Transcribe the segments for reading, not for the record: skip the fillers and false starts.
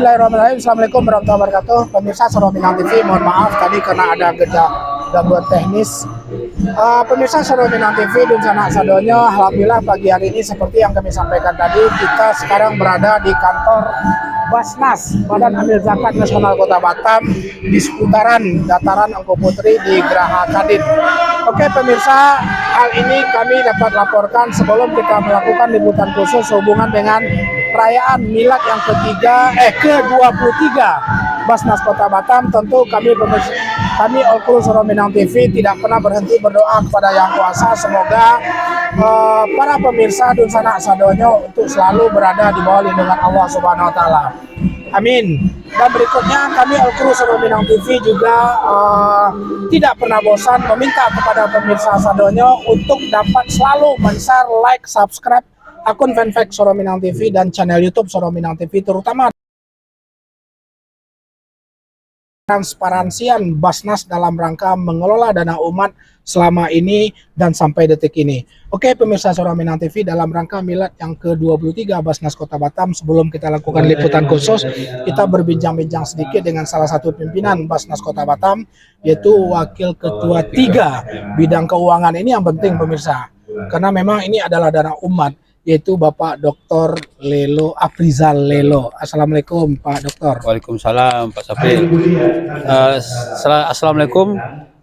Bismillahirrahmanirrahim. Assalamualaikum warahmatullahi wabarakatuh. Pemirsa Sorominang TV, mohon maaf tadi karena ada gangguan teknis. Pemirsa Sorominang TV dan sanak sadonyo, alhamdulillah pagi hari ini seperti yang kami sampaikan tadi, kita sekarang berada di kantor Basnas Badan Amil Zakat Nasional Kota Batam di seputaran Dataran Engku Putri di Geraha Kadin. Oke pemirsa, hal ini kami dapat laporkan sebelum kita melakukan liputan khusus hubungan dengan perayaan milad yang ke-23 Basnas Kota Batam. Tentu kami All-Crew Sorominang TV tidak pernah berhenti berdoa kepada Yang Kuasa, semoga para pemirsa dan sanak sadonyo untuk selalu berada di bawah lindungan Allah Subhanahu wa taala. Amin. Dan berikutnya kami All-Crew Sorominang TV juga tidak pernah bosan meminta kepada pemirsa sadonyo untuk dapat selalu men-share, like, subscribe akun fanpage Sorominang TV dan channel YouTube Sorominang TV, terutama transparansian Basnas dalam rangka mengelola dana umat selama ini dan sampai detik ini. Oke pemirsa Sorominang TV, dalam rangka milad yang ke-23 Basnas Kota Batam, sebelum kita lakukan liputan khusus, kita berbincang-bincang sedikit dengan salah satu pimpinan Basnas Kota Batam, yaitu Wakil Ketua 3 bidang keuangan. Ini yang penting pemirsa, karena memang ini adalah dana umat, yaitu Bapak Dr. Lelo Afrizal Lelo. Assalamualaikum Pak Dokter. Waalaikumsalam Pak Safri. Assalamualaikum.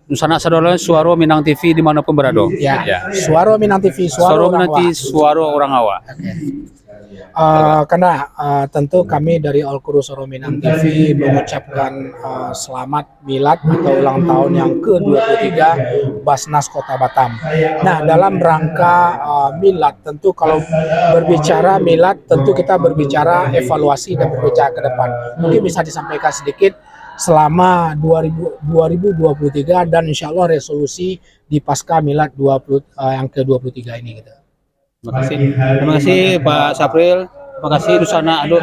Nusana Sadolanya Suaro Minang TV dimanapun berada. Ya. Suaro Minang TV, Suaro Minang TV, Suaro Orang Awak. Karena tentu kami dari All-Crew Sorominang TV mengucapkan selamat milad atau ulang tahun yang ke-23 Basnas Kota Batam. Nah, dalam rangka milad, tentu kalau berbicara milad, tentu kita berbicara evaluasi dan berbicara ke depan. Mungkin bisa disampaikan sedikit selama 2023 dan insya Allah resolusi di pasca milad yang ke-23 ini gitu. Terima kasih Pak Sapril. Terima kasih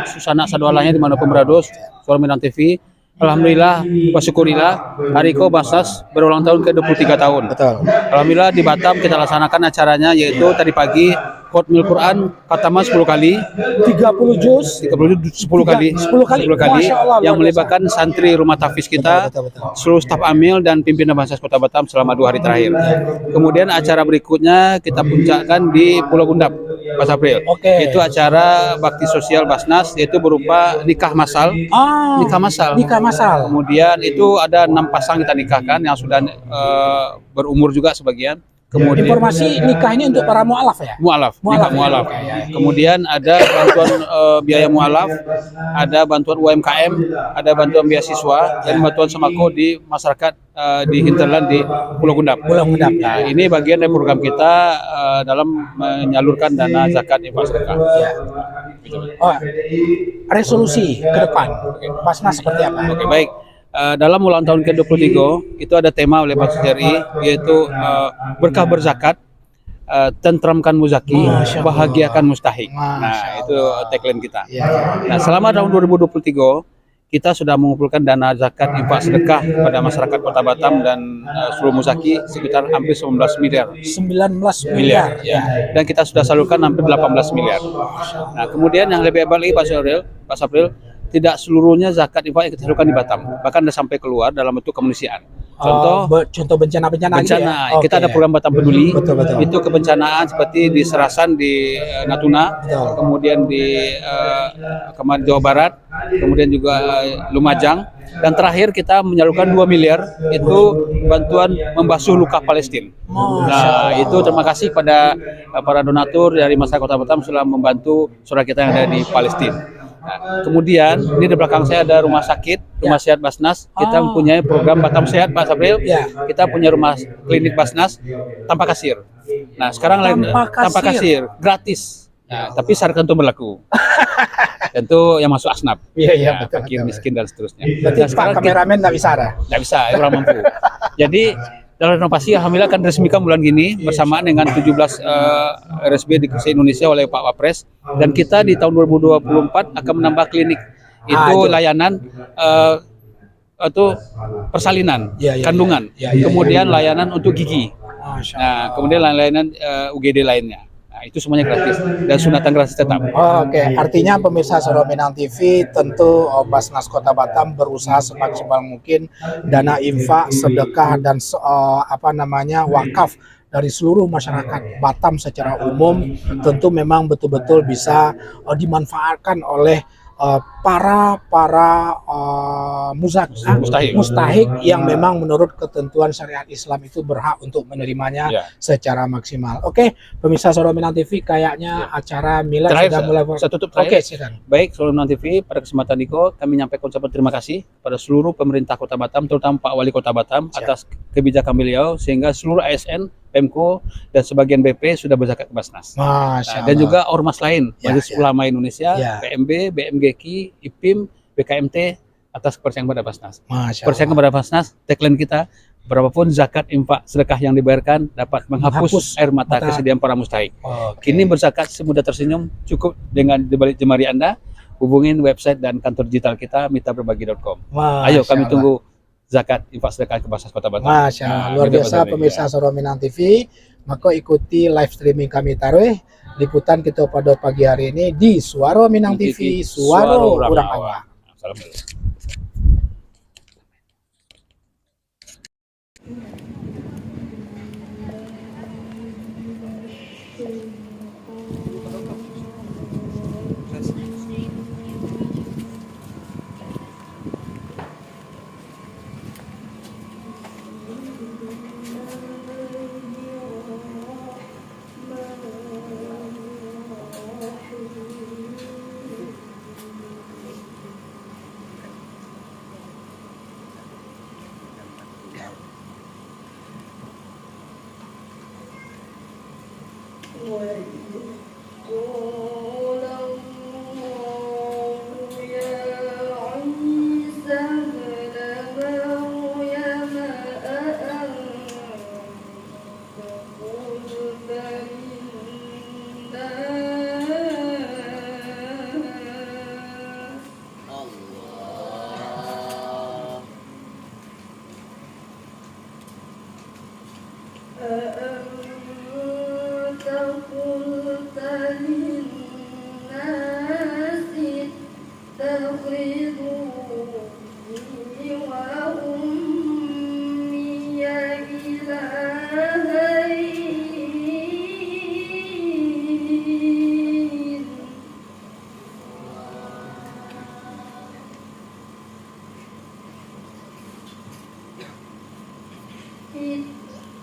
Susana Sadwalanya dimanapun berada, Sorominang TV. Alhamdulillah, syukurilah hari ko Basnas berulang tahun ke-23 tahun. Betul. Alhamdulillah di Batam kita laksanakan acaranya, yaitu tadi pagi Khotmil Quran khatamah 10 kali, 30 juz, 10 kali yang melibatkan santri rumah tahfiz kita, seluruh staf amil dan pimpinan Basnas Kota Batam selama 2 hari terakhir. Kemudian acara berikutnya kita puncakkan di Pulau Gundap, Mas April. Itu acara bakti sosial Basnas, yaitu berupa nikah masal. Nikah masal. Kemudian itu ada 6 pasang kita nikahkan yang sudah berumur juga sebagian. Kemudian informasi nikah ini untuk para mualaf ya? Mualaf. Kemudian ada bantuan biaya mualaf, ada bantuan UMKM, ada bantuan beasiswa, dan bantuan sembako di masyarakat di hinterland di Pulau Gundap. Nah, ini bagian dari program kita dalam menyalurkan dana zakat infak sedekah. Resolusi ke depan Basnas seperti apa? Oke, baik. Dalam ulang tahun ke-23 itu ada tema oleh Pak Sujari, yaitu berkah berzakat, tentramkan muzaki, bahagiakan mustahik. Nah, itu tagline kita. Nah, selama tahun 2023 kita sudah mengumpulkan dana zakat infak sedekah pada masyarakat Kota Batam dan seluruh muzaki sekitar hampir 19 miliar. 19 miliar. Ya. Dan kita sudah salurkan hampir 18 miliar. Nah, kemudian yang lebih hebat lagi Pak Sapril, tidak seluruhnya zakat infak yang kita salurkan di Batam, bahkan sudah sampai keluar dalam bentuk kemanusiaan. Contoh bencana ya? Kita ada program Batam Peduli. Betul. Itu kebencanaan seperti di Serasan di Natuna, kemudian di kemarin Jawa Barat, kemudian juga Lumajang, dan terakhir kita menyalurkan 2 miliar itu bantuan membasuh luka Palestina. Nah, itu terima kasih pada para donatur dari masyarakat Kota Batam sudah membantu saudara kita yang ada di Palestina. Nah, kemudian ini di belakang saya ada rumah sakit, rumah sehat Basnas. Kita mempunyai program Batam Sehat, Pak Sapril. Kita punya rumah klinik Basnas tanpa kasir. Nah, sekarang tanpa kasir, gratis. Nah, tapi syarat tentu berlaku. Tentu yang masuk asnaf, fakir, miskin dan seterusnya. Berarti Pak kameramen nggak bisa ada? Nggak bisa, orang mampu. Jadi dalam renovasi alhamdulillah akan diresmikan bulan ini bersamaan dengan 17 RSB di Indonesia oleh Pak Wapres, dan kita di tahun 2024 akan menambah klinik itu layanan persalinan, kandungan, kemudian layanan untuk gigi. Nah, kemudian layanan UGD lainnya. Nah, itu semuanya gratis dan sunatan gratis tetap. Oke, artinya pemirsa Suara Minang TV tentu Basnas Kota Batam berusaha semaksimal mungkin dana infak, sedekah dan wakaf dari seluruh masyarakat Batam secara umum tentu memang betul-betul bisa dimanfaatkan oleh para mustahik yang memang menurut ketentuan syariat Islam itu berhak untuk menerimanya secara maksimal. Oke, pemirsa Suara Minang TV, kayaknya acara milad sudah mulai. Saya tutup terakhir. Oke, silakan. Baik, Suara Minang TV, pada kesempatan ini kami menyampaikan ucapan terima kasih pada seluruh pemerintah Kota Batam, terutama Pak Wali Kota Batam atas kebijakan beliau sehingga seluruh ASN, Pemko dan sebagian BP sudah berzakat ke Basnas. Dan juga ormas lain, Majelis Ulama Indonesia, PMB, BMGQ, IPIM, BKMT atas kepercayaan kepada Basnas. Percaya kepada Basnas, tagline kita, berapapun zakat, infak, sedekah yang dibayarkan dapat menghapus air mata kesedihan para mustahik. Kini berzakat semudah tersenyum, cukup dengan dibalik jemari Anda, hubungin website dan kantor digital kita mitaberbagi.com. Ayo kami tunggu zakat, infak, sedekah ke Basnas Kota Batam. Masya Allah, luar biasa pemirsa Suara Minang TV. Maka ikuti live streaming kami taruh liputan kita pada pagi hari ini di Suara Minang TV, Suara Urang Awak. Assalamualaikum.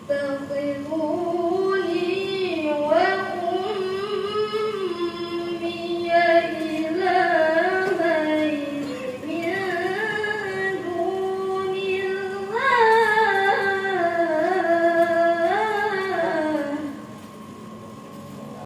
اتخذوا